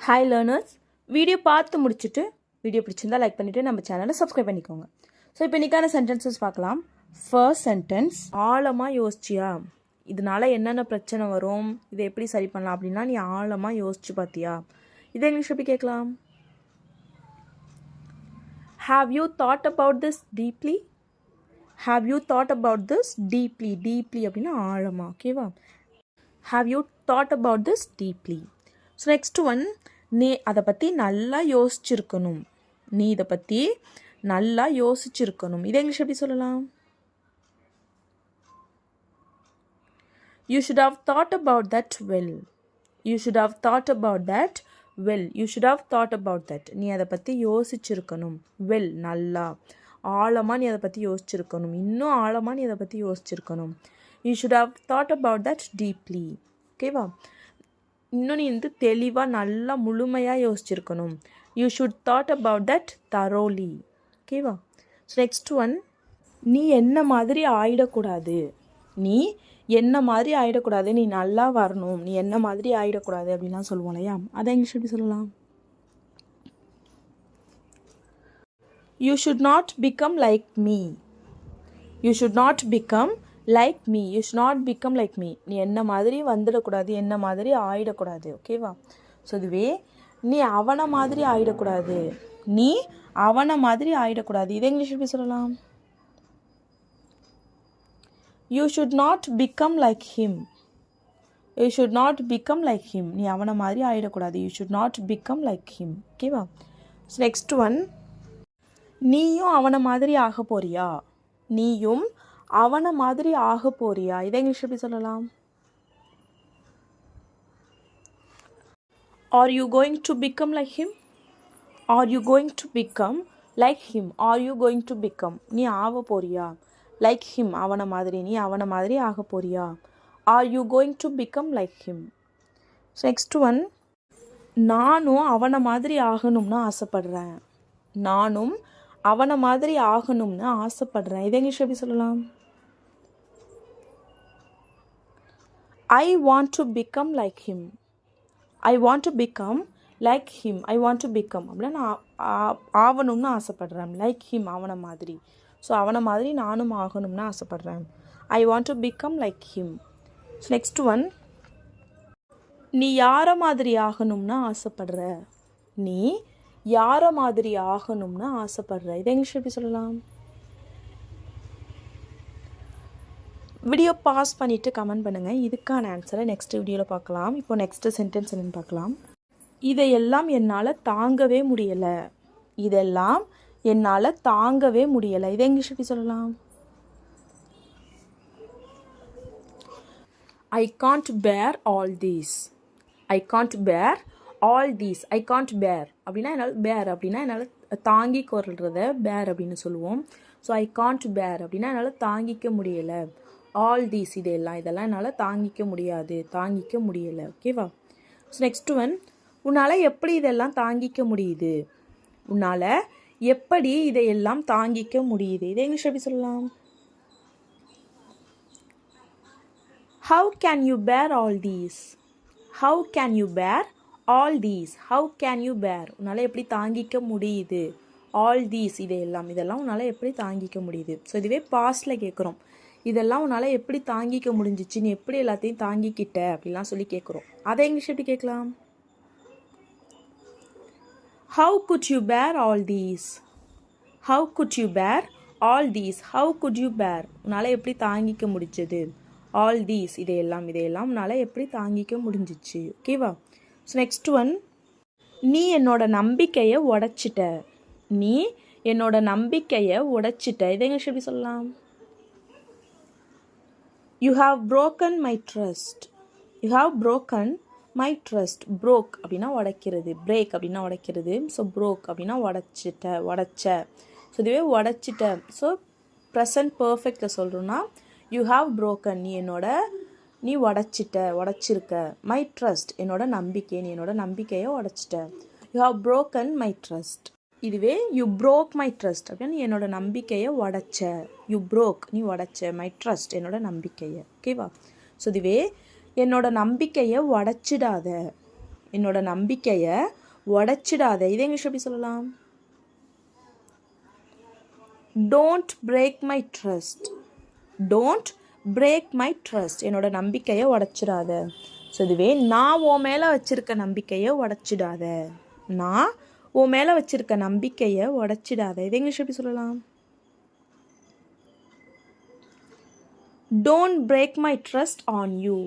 Hi learners, video பார்த்து முடிச்சுட்டு video பிடிச்சிருந்தா லைக் பண்ணிவிட்டு நம்ம சேனலை சப்ஸ்கிரைப் பண்ணிக்கோங்க. ஸோ இப்போ இன்றைக்கான சென்டென்சஸ் பார்க்கலாம். ஃபர்ஸ்ட் சென்டென்ஸ், ஆழமாக யோசிச்சியா, இதனால என்னென்ன பிரச்சனை வரும், இதை எப்படி சரி பண்ணலாம் அப்படின்னா நீ ஆழமாக யோசிச்சு பார்த்தியா. இதை இங்கிலீஷ் எப்படி கேட்கலாம்? Have you thought about this deeply? Have you thought about this deeply? Deeply அப்படின்னா ஆழமாக, ஓகேவா? Have you thought about this deeply? So next one, நீ அதை பற்றி நல்லா யோசிச்சிருக்கணும். நீ இதை பற்றி நல்லா யோசிச்சிருக்கணும். இதை இங்கிலீஷ் எப்படி சொல்லலாம்? You should have thought about that well. You should have thought about that well. You should have thought about that. நீ அதை பற்றி யோசிச்சிருக்கணும். வெல், நல்லா, ஆழமாக நீ அதை பற்றி யோசிச்சிருக்கணும். இன்னும் ஆழமாக நீ அதை பற்றி யோசிச்சிருக்கணும். You should have thought about that deeply, ஓகேவா? இன்னும் நீ தெளிவாக நல்லா முழுமையாக யோசிச்சிருக்கணும். You should thought about that thoroughly, ஓகேவா? ஸோ நெக்ஸ்ட் ஒன், நீ என்ன மாதிரி ஆயிடக்கூடாது. நீ என்ன மாதிரி ஆயிடக்கூடாது, நீ நல்லா வரணும், நீ என்ன மாதிரி ஆயிடக்கூடாது அப்படின்லாம் சொல்லுவோம் இல்லையா? அதை இங்கிலீஷ் எப்படி சொல்லலாம்? You should not become like me. You should not become like me. You should not become like me. நீ என்ன மாதிரி வந்துடக்கூடாது, என்ன மாதிரி ஆயிடக்கூடாது, ஓகேவா? ஸோ இதுவே நீ அவனை மாதிரி ஆயிடக்கூடாது. நீ அவனை மாதிரி ஆயிடக்கூடாது. இதை இங்கிலீஷ் எப்படி சொல்லலாம்? You should not become like him. You should not become like him. நீ அவனை மாதிரி ஆயிடக்கூடாது. You should not become like him, ஓகேவா? ஸோ நெக்ஸ்ட் ஒன், நீயும் அவனை மாதிரி ஆக போறியா. நீயும் அவனை மாதிரி ஆக போறியா. இதை இங்கிலீஷ் எப்படி சொல்லலாம்? Are you going to become like him? Are you going to become like him? Are you going to become, நீ ஆக போறியா. லைக் ஹிம், அவனை மாதிரி, நீ அவனை மாதிரி ஆக போறியா. Are you going to become like him? Next one, நானும் அவனை மாதிரி ஆகணும்னு ஆசைப்படுறேன். நானும் அவனை மாதிரி ஆகணும்னு ஆசைப்படுறேன். இதை இங்கிலீஷ் எப்படி சொல்லலாம்? I want to become like him. I want to become like him. I want to become அப்படின்னா நான் ஆகணும்னு ஆசைப்படுறேன். லைக் ஹிம், அவனை மாதிரி. ஸோ அவனை மாதிரி நானும் ஆகணும்னு ஆசைப்படுறேன். I want to become like him. So next one, நீ யாரை மாதிரி ஆகணும்னு ஆசைப்படுற. நீ யாரை மாதிரி ஆகணும்னு ஆசைப்படுற. இதை இங்கிலீஷ் எப்படி சொல்லலாம்? வீடியோ பாஸ் பண்ணிவிட்டு கமெண்ட் பண்ணுங்கள். இதுக்கான ஆன்சரை நெக்ஸ்ட் வீடியோவில் பார்க்கலாம். இப்போ நெக்ஸ்ட்டு சென்டென்ஸ் என்னென்னு பார்க்கலாம். இதையெல்லாம் என்னால் தாங்கவே முடியலை. இதெல்லாம் என்னால் தாங்கவே முடியலை. இதை இங்கிலீஷ் எப்படி சொல்லலாம்? ஐ காண்ட் பேர் ஆல் தீஸ். ஐ காண்ட் பேர் ஆல் தீஸ். ஐ காண்ட் பேர் அப்படின்னா என்னால் தாங்கி கொள்றத பேர் அப்படின்னு சொல்லுவோம். ஸோ ஐ காண்ட் பேர் அப்படின்னா என்னால் தாங்கிக்க முடியலை. ஆல் தீஸ், இதெல்லாம் என்னால் தாங்கிக்க முடியாது, தாங்கிக்க முடியலை, ஓகேவா? ஸோ நெக்ஸ்ட் ஒன், உன்னால் எப்படி இதெல்லாம் தாங்கிக்க முடியுது. உன்னால் எப்படி இதையெல்லாம் தாங்கிக்க முடியுது. இதை இங்கிலீஷ் எப்படி சொல்லலாம்? How can you bear all these. How can you bear all these. How can you bear, உன்னால் எப்படி தாங்கிக்க முடியுது. ஆல் தீஸ், இதெல்லாம் உன்னால் எப்படி தாங்கிக்க முடியுது. ஸோ இதுவே பாஸ்டில் கேட்குறோம். இதெல்லாம் உன்னால் எப்படி தாங்கிக்க முடிஞ்சிச்சு, நீ எப்படி எல்லாத்தையும் தாங்கிக்கிட்ட அப்படிலாம் சொல்லி கேட்குறோம். அதை இங்கிலீஷ் எப்படி கேட்கலாம்? How could you bear all these. How could you bear all these. How could you bear, உன்னால் எப்படி தாங்கிக்க முடிஞ்சது. ஆல் தீஸ், இதையெல்லாம் உன்னால் எப்படி தாங்கிக்க முடிஞ்சிச்சு, ஓகேவா? ஸோ நெக்ஸ்ட் ஒன், நீ என்னோட நம்பிக்கையை உடைச்சிட்ட. நீ என்னோட நம்பிக்கையை உடைச்சிட்ட. இதை இங்கிலீஷ் எப்படி சொல்லலாம்? You have broken my trust. You have broken my trust. Broke அப்படின்னா உடைக்கிறது, break அப்படின்னா உடைக்கிறது. ஸோ broke அப்படின்னா உடைச்ச. ஸோ இதுவே உடைச்சிட்ட. ஸோ ப்ரெசன்ட் பர்ஃபெக்டில் சொல்கிறோன்னா you have broken, நீ உடைச்சிருக்க. my trust, என்னோட நம்பிக்கை, நீ என்னோட நம்பிக்கையை உடைச்சிட்ட. you have broken my trust. இதுவே யூ ப்ரோக் மை ட்ரஸ்ட் அப்படின்னா நீ என்னோட நம்பிக்கையை உடைச்ச. யூ ப்ரோக், நீ உடைச்ச. மை ட்ரஸ்ட், என்னோட நம்பிக்கையை, ஓகேவா? ஸோ இதுவே என்னோட நம்பிக்கையை உடைச்சிடாத. என்னோட நம்பிக்கையை உடைச்சிடாத. இதை இங்கிலீஷ் எப்படி சொல்லலாம்? Don't break my trust. Don't break my trust. என்னோட நம்பிக்கையை உடைச்சிடாத. ஸோ இதுவே நான் உன் மேலே வச்சுருக்க நம்பிக்கையை உடைச்சிடாத. நான் உன் மேலே வச்சுருக்க நம்பிக்கையை உடைச்சிடாத. இதை இங்கிலீஷ் எப்படி சொல்லலாம்? Don't break my trust on you.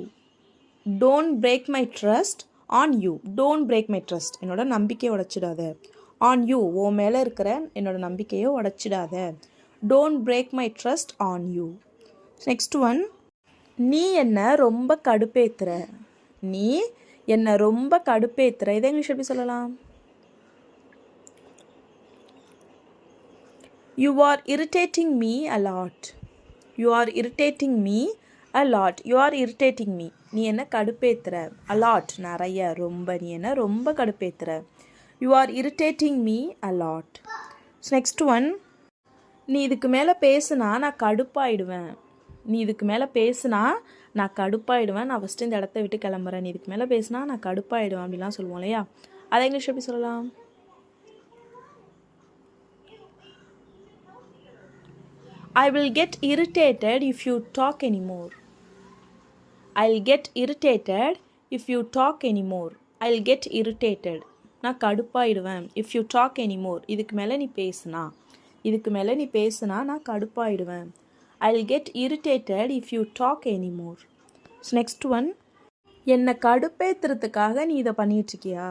Don't break my trust on you. Don't break my trust. என்னோட நம்பிக்கையை உடைச்சிடாத. ஆன் யூ, உன் மேலே இருக்கிற என்னோட நம்பிக்கையை உடைச்சிடாத. Don't break my trust on you. Next one, நீ என்னை ரொம்ப கடுப்பேத்துற. நீ என்னை ரொம்ப கடுப்பேத்துற. இதை இங்கிலீஷ் எப்படி சொல்லலாம்? You are irritating me a lot. You are irritating me a lot. You are irritating me. நீ என்ன கடுப்பேத்துற. a lot, நிறைய, ரொம்ப. நீ என்ன ரொம்ப கடுப்பேத்துற. You are irritating me a lot. Next one, நீ இதுக்கு மேலே பேசுனா நான் கடுப்பாயிடுவேன். நீ இதுக்கு மேலே பேசுனா நான் கடுப்பாயிடுவேன். நான் ஃபஸ்ட்டு இந்த இடத்த விட்டு கிளம்புறேன். நீ இதுக்கு மேலே பேசுனா நான் கடுப்பாயிடுவேன் அப்படிலாம் சொல்லுவோம் இல்லையா? அதை இங்கிலீஷ் எப்படி சொல்லலாம்? I will get irritated if you talk anymore. I'll get irritated if you talk anymore. I'll get irritated. நான் கடுப்பாயிடுவேன். if you talk anymore. இதுக்கு மேலே நீ பேசுனா. இதுக்கு மேலே நீ பேசுனா நான் கடுப்பாயிடுவேன். I'll get irritated if you talk anymore. Next one, என்னை கடுப்பேத்துறதுக்காக நீ இதை பண்ணிகிட்ருக்கியா.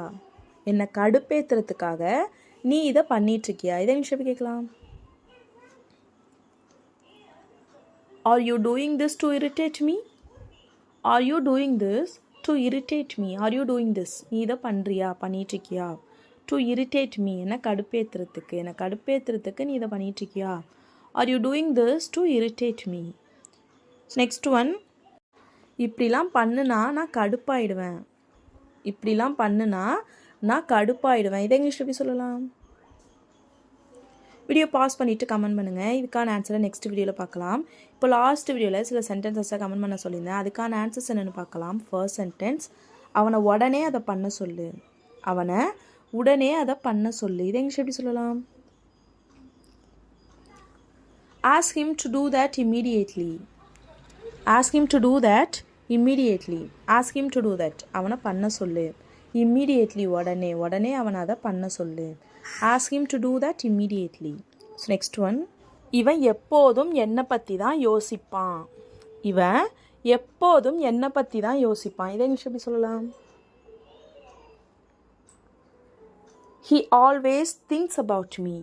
என்னை கடுப்பேத்துறதுக்காக நீ இதை பண்ணிகிட்ருக்கியா. இதை நிமிஷம் கேட்கலாம். Are you doing this to irritate me? Are you doing this to irritate me? Are you doing this? நீ இதை பண்ணுறியா, பண்ணிகிட்ருக்கியா. to irritate me, என்னை கடுப்பேத்துறதுக்கு. என்னை கடுப்பேத்துறதுக்கு நீ இதை பண்ணிகிட்ருக்கியா. Are you doing this to irritate me? Next one, இப்படிலாம் பண்ணுனா நான் கடுப்பாயிடுவேன். இப்படிலாம் பண்ணுனா நான் கடுப்பாயிடுவேன். இதை இங்கிலீஷ் எப்படி சொல்லலாம்? வீடியோ பாஸ் பண்ணிவிட்டு கமெண்ட் பண்ணுங்கள். இதுக்கான ஆன்சரை நெக்ஸ்ட் வீடியோவில் பார்க்கலாம். இப்போ லாஸ்ட் வீடியோவில் சில சென்டென்சஸை கமெண்ட் பண்ண சொல்லியிருந்தேன். அதுக்கான ஆன்சர்ஸ் என்னென்னு பார்க்கலாம். ஃபர்ஸ்ட் சென்டென்ஸ், அவனை உடனே அதை பண்ண சொல்லு. அவனை உடனே அதை பண்ண சொல்லு. இதை இங்கிலீஷ் எப்படி சொல்லலாம்? Ask him to do that immediately. Ask him to do that immediately. Ask him to do that. அவனை பண்ண சொல்லு. immediately, உடனே. உடனே அவனை அதை பண்ண சொல்லு. Ask him to do that immediately. So next one, இவன் எப்போதும் என்னை பற்றி தான் யோசிப்பான். இவன் எப்போதும் என்னை பற்றி தான் யோசிப்பான். இதை இங்கிலீஷ் எப்படி சொல்லலாம்? He always thinks about me.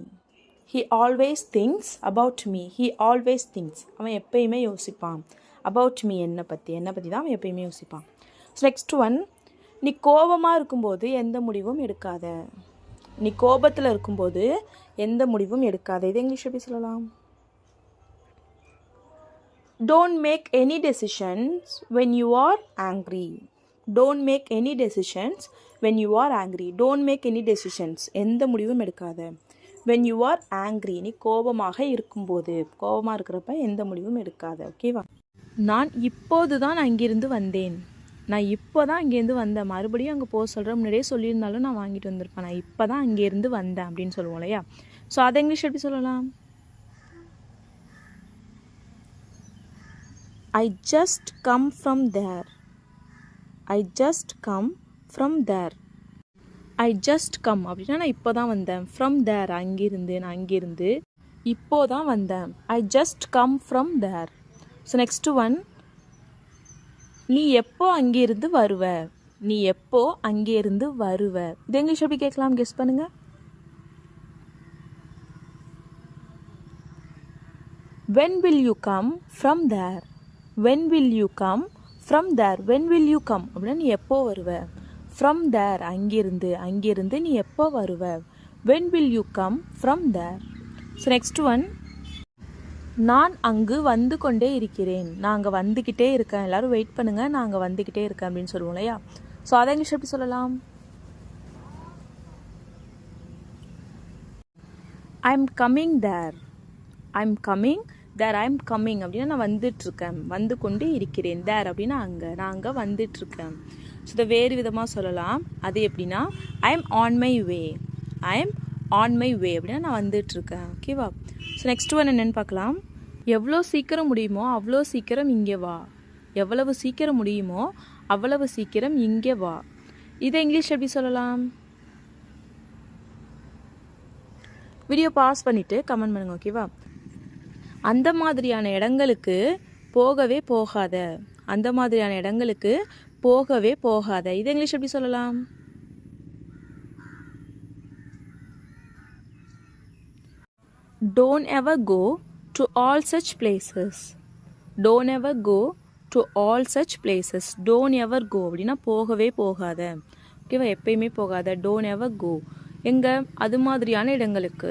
He always thinks about me. He always thinks. அவன் எப்பயுமே யோசிப்பான். about me, என்னை பற்றி தான் அவன் எப்பயுமே யோசிப்பான். So next one, நீ கோபமாக இருக்கும்போது எந்த முடிவும் எடுக்காத. நீ கோபத்தில் இருக்கும்போது எந்த முடிவும் எடுக்காத. இதை இங்கிலீஷ் எப்படி சொல்லலாம்? Don't make any decisions when you are angry. Don't make any decisions when you are angry. Don't make any decisions. எந்த முடிவும் எடுக்காத. when you are angry, நீ கோபமாக இருக்கும்போது, கோபமாக இருக்கிறப்ப எந்த முடிவும் எடுக்காத. ஓகேவா? நான் இப்போது தான் அங்கிருந்து வந்தேன். நான் இப்போ தான் அங்கேருந்து வந்தேன். மறுபடியும் அங்கே போக சொல்கிறேன். முன்னாடியே சொல்லியிருந்தாலும் நான் வாங்கிட்டு வந்திருப்பேன். நான் இப்போ தான் அங்கேருந்து வந்தேன் அப்படின்னு சொல்லுவோம் இல்லையா? ஸோ அதை இங்கிலீஷ் எப்படி சொல்லலாம்? I just come from there. I just come from there. I just come அப்படின்னா நான் இப்போ தான் வந்தேன். from there, அங்கிருந்து, நான் அங்கிருந்து இப்போ தான் வந்தேன். I just come from there. So next one, நீ எப்போ அங்கேருந்து வருவ. நீ எப்போ அங்கேருந்து வருவ. இது இங்கிலீஷ் எப்படி கேட்கலாம்? கெஸ் பண்ணுங்க. when will you come from there? when will you come from there? when will you come அப்படின்னா நீ எப்போ வருவ. from there, அங்கிருந்து, அங்கிருந்து நீ எப்போ வருவ. when will you come from there? so next one, நான் அங்கு வந்து கொண்டே இருக்கிறேன். நான் அங்கே வந்துக்கிட்டே இருக்கேன். எல்லோரும் வெயிட் பண்ணுங்கள், நான் அங்கே வந்துக்கிட்டே இருக்கேன் அப்படின்னு சொல்லுவோம் இல்லையா? ஸோ அதை இங்கிலீஷ் எப்படி சொல்லலாம்? I'm coming there. I'm coming there. I'm coming அப்படின்னா நான் வந்துட்டுருக்கேன், வந்து கொண்டு இருக்கிறேன். தேர் அப்படின்னா அங்கே, நான் அங்கே வந்துட்டுருக்கேன். ஸோ இதை வேறு விதமாக சொல்லலாம். அது எப்படின்னா I am on my way, I am on my way அப்படின்னா நான் வந்துட்டுருக்கேன். ஓகேவா? ஸோ நெக்ஸ்ட் ஒன் என்னென்னு பார்க்கலாம். எவ்வளோ சீக்கிரம் முடியுமோ அவ்வளோ சீக்கிரம் இங்கே வா, எவ்வளவு சீக்கிரம் முடியுமோ அவ்வளவு சீக்கிரம் இங்கே வா. இதை இங்கிலீஷ் எப்படி சொல்லலாம்? வீடியோ பாஸ் பண்ணிவிட்டு கமெண்ட் பண்ணுங்க. ஓகேவா? அந்த மாதிரியான இடங்களுக்கு போகவே போகாத, அந்த மாதிரியான இடங்களுக்கு போகவே போகாத. இது இங்கிலீஷ் எப்படி சொல்லலாம்? Don't ever go to all such places. Don't ever go to all such places. Don't ever go அப்படின்னா போகவே போகாத. ஓகேவா? எப்பயுமே போகாத. Don't ever go. எங்க? அது மாதிரியான இடங்களுக்கு.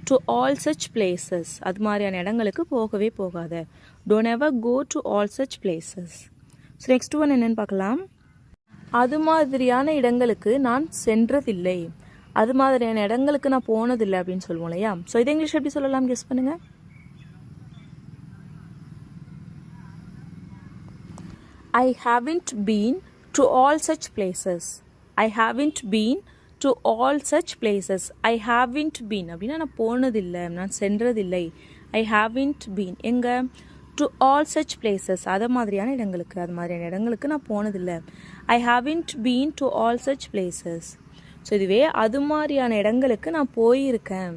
To all such places. அது மாதிரியான இடங்களுக்கு போகவே போகாத. Don't ever go to all such places. So next one என்னென்னு பார்க்கலாம். அது மாதிரியான இடங்களுக்கு நான் சென்றதில்லை, அது மாதிரியான இடங்களுக்கு நான் போனதில்லை அப்படின்னு சொல்லுவோம் இல்லையா? ஸோ இதை இங்கிலீஷ் எப்படி சொல்லலாம்? கெஸ் பண்ணுங்க. I haven't been to all such places. I haven't been to all such places. I haven't been அப்படின்னா நான் போனதில்லை, நான் சென்றதில்லை. I haven't been எங்க? To all such places. அது மாதிரியான இடங்களுக்கு, அது மாதிரியான இடங்களுக்கு நான் போனதில்லை. I haven't been to all such places. So இதுவே அது மாதிரியான இடங்களுக்கு நான் போயிருக்கேன்,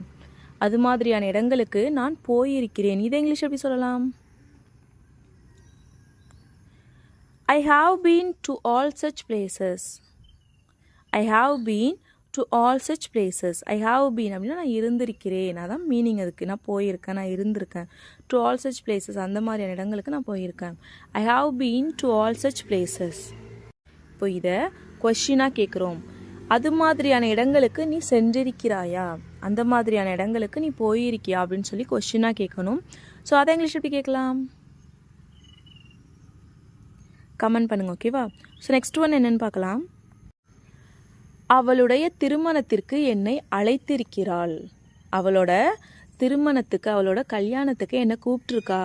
அது மாதிரியான இடங்களுக்கு நான் போயிருக்கிறேன். இதை இங்கிலீஷ் எப்படி சொல்லலாம்? I have been to all such places. I have been to all such places. I have been அப்படின்னா நான் இருந்திருக்கிறேன், அதான் மீனிங் அதுக்கு. நான் போயிருக்கேன், நான் இருந்திருக்கேன். To all such places அந்த மாதிரியான இடங்களுக்கு நான் போயிருக்கேன். I have been to all such places. இப்போ இதை கொஸ்டினாக கேட்குறோம். அது மாதிரியான இடங்களுக்கு நீ சென்றிருக்கிறாயா, அந்த மாதிரியான இடங்களுக்கு நீ போயிருக்கியா அப்படின்னு சொல்லி கொஸ்டினாக கேட்கணும். ஸோ அதை இங்கிலீஷ் எப்படி கேட்கலாம்? கமெண்ட் பண்ணுங்க. ஓகேவா? ஸோ நெக்ஸ்ட் ஒன் என்னென்னு பார்க்கலாம். அவளுடைய திருமணத்திற்கு என்னை அழைத்திருக்கிறாள். அவளோட திருமணத்துக்கு, அவளோட கல்யாணத்துக்கு என்னை கூப்பிட்ருக்கா,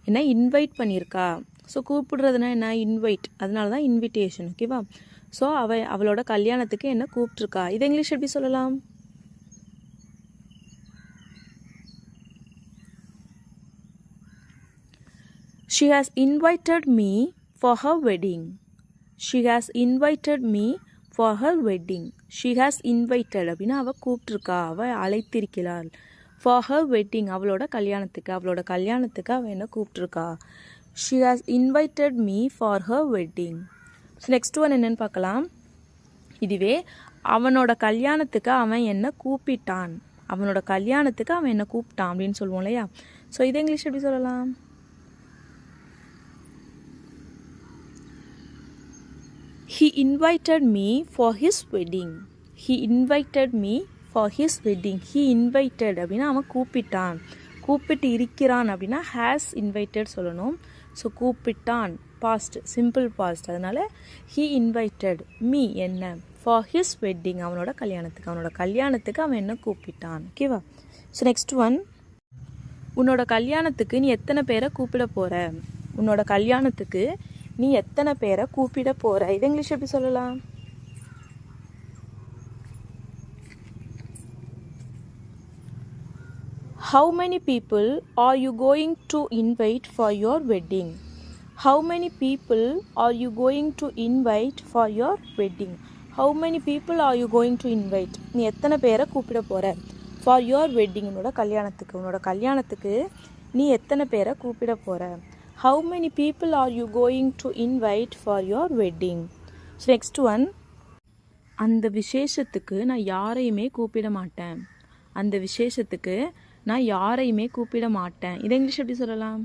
என்னை இன்வைட் பண்ணியிருக்கா. ஸோ கூப்பிடுறதுனா என்ன? இன்வைட். அதனால தான் இன்விடேஷன். ஓகேவா? ஸோ அவளோட கல்யாணத்துக்கு என்ன கூப்பிட்ருக்கா. இதை இங்கிலீஷ் எப்படி சொல்லலாம்? She has invited me for her wedding. She has invited me for her wedding. She has invited அப்படின்னா அவள் கூப்பிட்ருக்கா, அவள் அழைத்திருக்கிறாள். For her wedding அவளோட கல்யாணத்துக்கு, அவளோட கல்யாணத்துக்கு அவள் என்ன கூப்பிட்ருக்கா. She has invited me for her wedding. So next one என்னென்னு பார்க்கலாம். இதுவே அவனோட கல்யாணத்துக்கு அவன் என்ன கூப்பிட்டான், அவனோட கல்யாணத்துக்கு அவன் என்ன கூப்பிட்டான் அப்படின்னு சொல்லுவோம் இல்லையா? ஸோ இதை இங்கிலீஷ் எப்படி சொல்லலாம்? He invited me for his wedding. He invited me for his wedding. He invited அப்படின்னா அவன் கூப்பிட்டான், கூப்பிட்டு இருக்கிறான் அப்படின்னா has invited சொல்லணும். ஸோ கூப்பிட்டான் பாஸ்ட், சிம்பிள் பாஸ்ட். அதனால he invited me என்ன? for his wedding அவனோட கல்யாணத்துக்கு, அவனோட கல்யாணத்துக்கு அவன் என்ன கூப்பிட்டான். ஓகேவா? So next one. உன்னோட கல்யாணத்துக்கு நீ எத்தனை பேரை கூப்பிட போகிற, உன்னோட கல்யாணத்துக்கு நீ எத்தனை பேரை கூப்பிட போகிற. இது இங்கிலீஷ் எப்படி சொல்லலாம்? How many people are you going to invite for your wedding? How many people are you going to invite for your wedding? How many people are you going to invite? நீ எத்தனை பேரை கூப்பிட போகிற for your wedding உன்னோட கல்யாணத்துக்கு, உன்னோட கல்யாணத்துக்கு நீ எத்தனை பேரை கூப்பிட போகிற. How many people are you going to invite for your wedding? So next one. அந்த விசேஷத்துக்கு நான் யாரையுமே கூப்பிட மாட்டேன், அந்த விசேஷத்துக்கு நான் யாரையுமே கூப்பிட மாட்டேன். இதை இங்கிலீஷ் எப்படி சொல்லலாம்?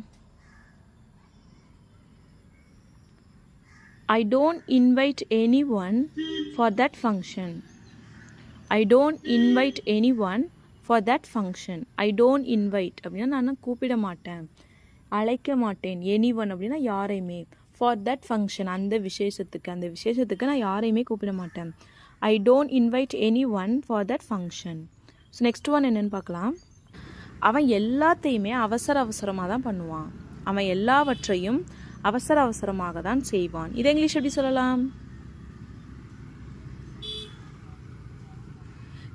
I don't invite anyone for that function. I don't invite anyone for that function. I don't invite அப்படின்னா நான் கூப்பிட மாட்டேன், அழைக்க மாட்டேன். anyone அப்படின்னா யாரையுமே. for that function அந்த விசேஷத்துக்கு, அந்த விசேஷத்துக்கு நான் யாரையுமே கூப்பிட மாட்டேன். I don't invite anyone for that function. So next one என்னென்னு பார்க்கலாம். அவன் எல்லாத்தையுமே அவசர அவசரமாக தான் பண்ணுவான், அவன் எல்லாவற்றையும் அவசர அவசரமாக தான் செய்வான். இதை இங்கிலீஷ் எப்படி சொல்லலாம்?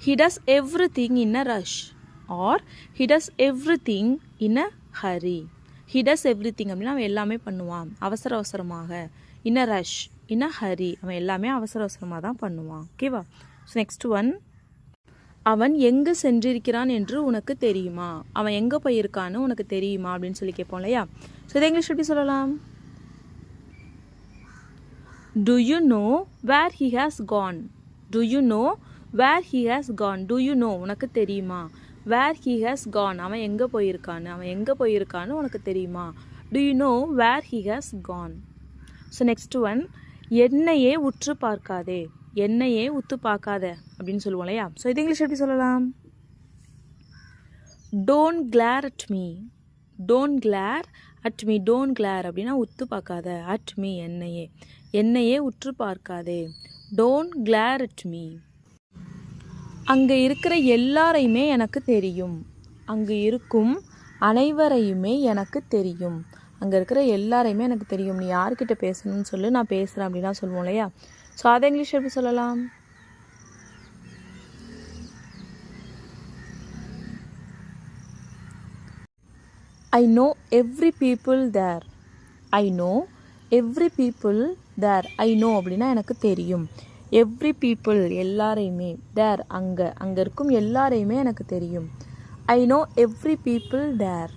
he does everything in a rush or he does everything in a hurry. he does everything அப்படின்னா அவன் எல்லாமே பண்ணுவான் அவசர அவசரமாக. in a rush, in a hurry, அவன் எல்லாமே அவசர அவசரமாக தான் பண்ணுவான். ஓகேவா? ஸோ நெக்ஸ்ட் ஒன், அவன் எங்கு சென்றிருக்கிறான் என்று உனக்கு தெரியுமா? அவன் எங்கே போயிருக்கான்னு உனக்கு தெரியுமா அப்படின்னு சொல்லி கேட்போம் இல்லையா? ஸோ இதை இங்கிலீஷ் எப்படி சொல்லலாம்? Do you know where he has gone? Do you know where he has gone? Do you know உனக்கு தெரியுமா? where he has gone அவன் எங்கே போயிருக்கான்னு, அவன் எங்கே போயிருக்கான்னு உனக்கு தெரியுமா? Do you know where he has gone? So next one, என்னையே உற்று பார்க்காதே. என்னையே உத்து பார்க்காத அப்படின்னு சொல்லுவோம் இல்லையா? ஸோ இது இங்கிலீஷ் எப்படி சொல்லலாம்? Don't glare at me. Don't glare at me. Don't glare அப்படின்னா உத்து பார்க்காத. at me என்னையே, என்னையே உற்று பார்க்காதே. Don't glare at me. அங்கே இருக்கிற எல்லாரையுமே எனக்கு தெரியும். அங்கு இருக்கும் அனைவரையுமே எனக்கு தெரியும். அங்கே இருக்கிற எல்லாரையுமே எனக்கு தெரியும். நீ யார்கிட்ட பேசணும்னு சொல்லு, நான் பேசுகிறேன் அப்படின்னா சொல்லுவோம் இல்லையா? ஸோ அதை இங்கிலீஷ் எப்படி சொல்லலாம்? I know every people there. I know every people there. I know அப்படின்னா எனக்கு தெரியும். எவ்ரி பீப்புள் எல்லாரையுமே, தேர் அங்கே, அங்கே இருக்கும் எல்லாரையுமே எனக்கு தெரியும். ஐ நோ எவ்ரி பீப்புள் தேர்.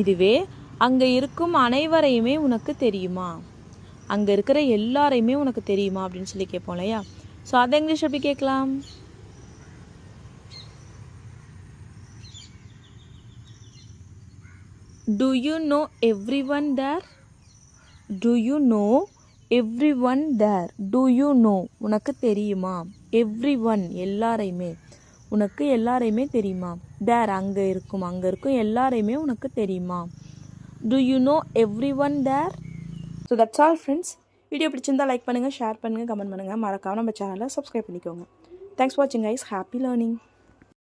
இதுவே அங்கே இருக்கும் அனைவரையுமே உனக்கு தெரியுமா? அங்கே இருக்கிற எல்லாரையுமே உனக்கு தெரியுமா அப்படின்னு சொல்லி கேட்போம் இல்லையா? ஸோ அதை இங்கிலீஷ் எப்படி கேட்கலாம்? Do you know everyone there? Do you know everyone there? Do you know உனக்கு தெரியுமா? everyone எல்லாரையுமே, உனக்கு எல்லாரையுமே தெரியுமா? there அங்கே இருக்கும், அங்கே இருக்கும் எல்லாரையுமே உனக்கு தெரியுமா? Do you know everyone there? So that's all friends. Video பிடிச்சிருந்தா லைக் பண்ணுங்கள், ஷேர் பண்ணுங்கள், கமெண்ட் பண்ணுங்கள். மறக்காம நம்ம சேனலை சப்ஸ்கிரைப் பண்ணிக்கோங்க. Thanks for watching guys. Happy learning.